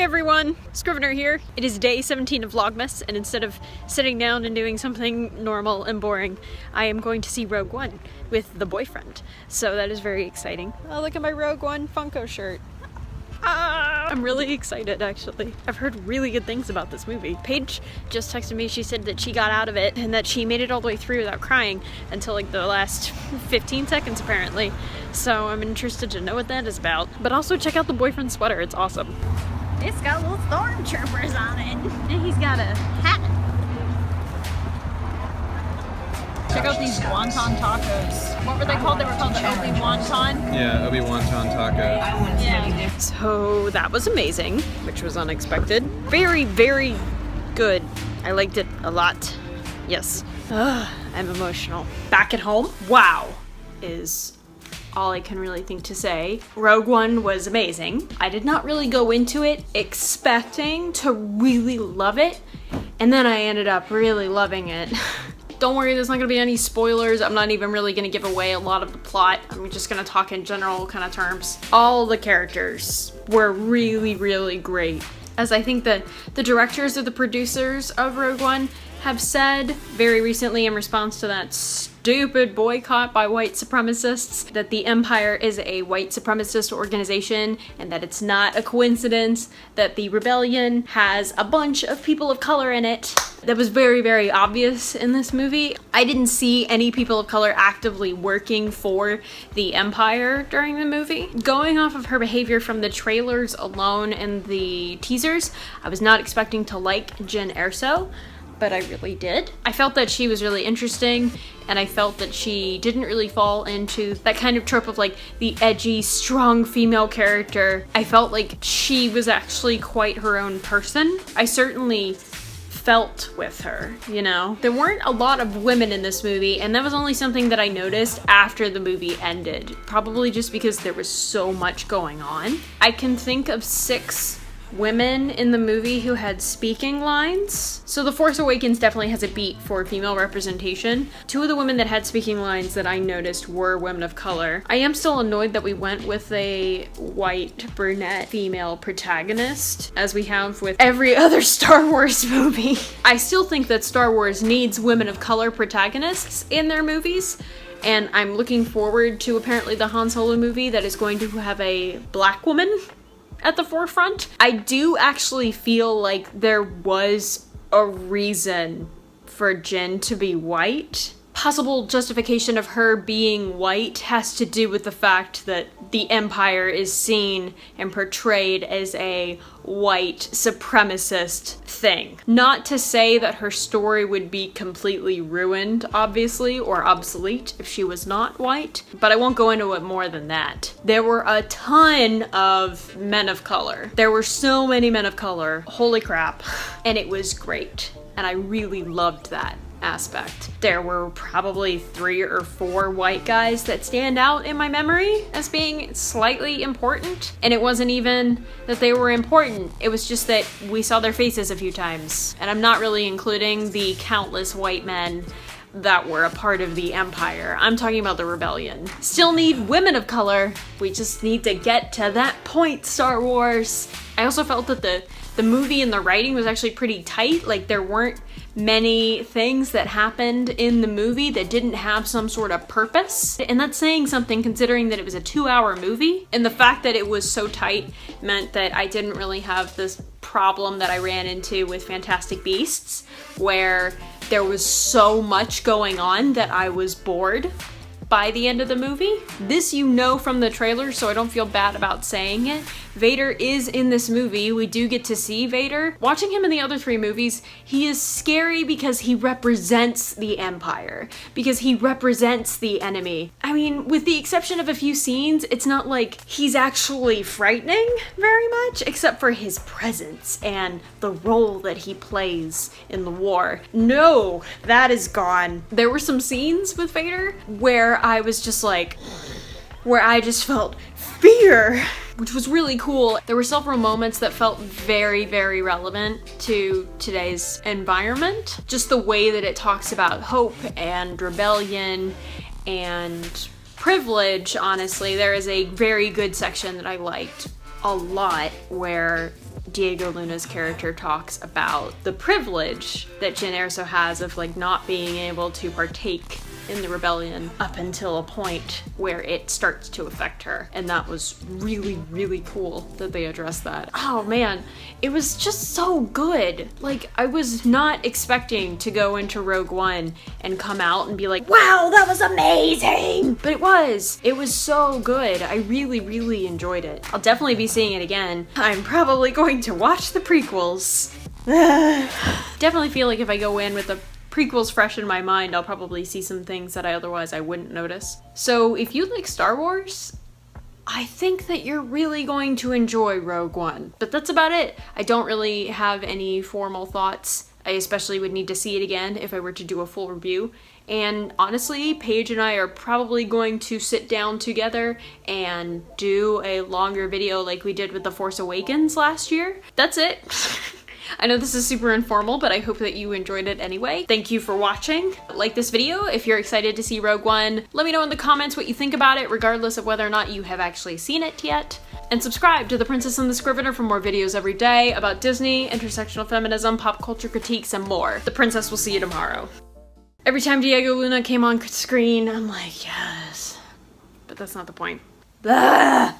everyone, Scrivener here. It is day 17 of Vlogmas, and instead of sitting down and doing something normal and boring, I am going to see Rogue One with the boyfriend. So that is very exciting. Oh, look at my Rogue One Funko shirt. I'm really excited, actually. I've heard really good things about this movie. Paige just texted me. She said that she got out of it and that she made it all the way through without crying until like the last 15 seconds apparently. So I'm interested to know what that is about. But also check out the boyfriend sweater. It's awesome. It's got little stormtroopers on it. And he's got a hat. Check out these wonton tacos. What were they called? They were called the Obi-Wonton? Yeah, Obi-Wonton taco. Yeah. So that was amazing, which was unexpected. Very, very good. I liked it a lot. Yes. I'm emotional. Back at home, wow, is all I can really think to say. Rogue One was amazing. I did not really go into it expecting to really love it, and then I ended up really loving it. Don't worry, there's not gonna be any spoilers. I'm not even really gonna give away a lot of the plot. I'm just gonna talk in general kind of terms. All the characters were really, really great. As I think that the directors or the producers of Rogue One have said very recently in response to that stupid boycott by white supremacists, that the Empire is a white supremacist organization and that it's not a coincidence that the rebellion has a bunch of people of color in it. That was very, very obvious in this movie. I didn't see any people of color actively working for the Empire during the movie. Going off of her behavior from the trailers alone and the teasers, I was not expecting to like Jyn Erso, but I really did. I felt that she was really interesting, and I felt that she didn't really fall into that kind of trope of like the edgy, strong female character. I felt like she was actually quite her own person. I certainly felt with her, you know? There weren't a lot of women in this movie, and that was only something that I noticed after the movie ended. Probably just because there was so much going on. I can think of 6 women in the movie who had speaking lines. So The Force Awakens definitely has a beat for female representation. 2 of the women that had speaking lines that I noticed were women of color. I am still annoyed that we went with a white brunette female protagonist, as we have with every other Star Wars movie. I still think that Star Wars needs women of color protagonists in their movies, and I'm looking forward to apparently the Han Solo movie that is going to have a black woman at the forefront. I do actually feel like there was a reason for Jyn to be white. Possible justification of her being white has to do with the fact that the Empire is seen and portrayed as a white supremacist thing. Not to say that her story would be completely ruined, obviously, or obsolete if she was not white, but I won't go into it more than that. There were a ton of men of color. There were so many men of color. Holy crap. And it was great. And I really loved that aspect. There were probably 3 or 4 white guys that stand out in my memory as being slightly important, and it wasn't even that they were important, it was just that we saw their faces a few times. And I'm not really including the countless white men that were a part of the Empire. I'm talking about the rebellion. Still need women of color. We just need to get to that point, Star Wars. I also felt that the movie and the writing was actually pretty tight. Like, there weren't many things that happened in the movie that didn't have some sort of purpose. And that's saying something considering that it was a 2-hour movie. And the fact that it was so tight meant that I didn't really have this problem that I ran into with Fantastic Beasts, where there was so much going on that I was bored by the end of the movie. This you know from the trailer, so I don't feel bad about saying it. Vader is in this movie. We do get to see Vader. Watching him in the other 3 movies, he is scary because he represents the Empire, because he represents the enemy. I mean, with the exception of a few scenes, it's not like he's actually frightening very much, except for his presence and the role that he plays in the war. No, that is gone. There were some scenes with Vader where I was just like, where I just felt fear, which was really cool. There were several moments that felt very, very relevant to today's environment. Just the way that it talks about hope and rebellion and privilege, honestly. There is a very good section that I liked a lot where Diego Luna's character talks about the privilege that Jyn Erso has of like not being able to partake in the rebellion up until a point where it starts to affect her. And that was really, really cool that they addressed that. Oh man, it was just so good. Like, I was not expecting to go into Rogue One and come out and be like, wow, that was amazing! But it was so good. I really, really enjoyed it. I'll definitely be seeing it again. I'm probably going to watch the prequels. Definitely feel like if I go in with the prequels fresh in my mind, I'll probably see some things that I wouldn't notice. So if you like Star Wars, I think that you're really going to enjoy Rogue One. But that's about it. I don't really have any formal thoughts. I especially would need to see it again if I were to do a full review. And honestly, Paige and I are probably going to sit down together and do a longer video like we did with The Force Awakens last year. That's it. I know this is super informal, but I hope that you enjoyed it anyway. Thank you for watching. Like this video if you're excited to see Rogue One. Let me know in the comments what you think about it, regardless of whether or not you have actually seen it yet. And subscribe to The Princess and the Scrivener for more videos every day about Disney, intersectional feminism, pop culture critiques, and more. The Princess will see you tomorrow. Every time Diego Luna came on screen, I'm like, yes. But that's not the point. Blah!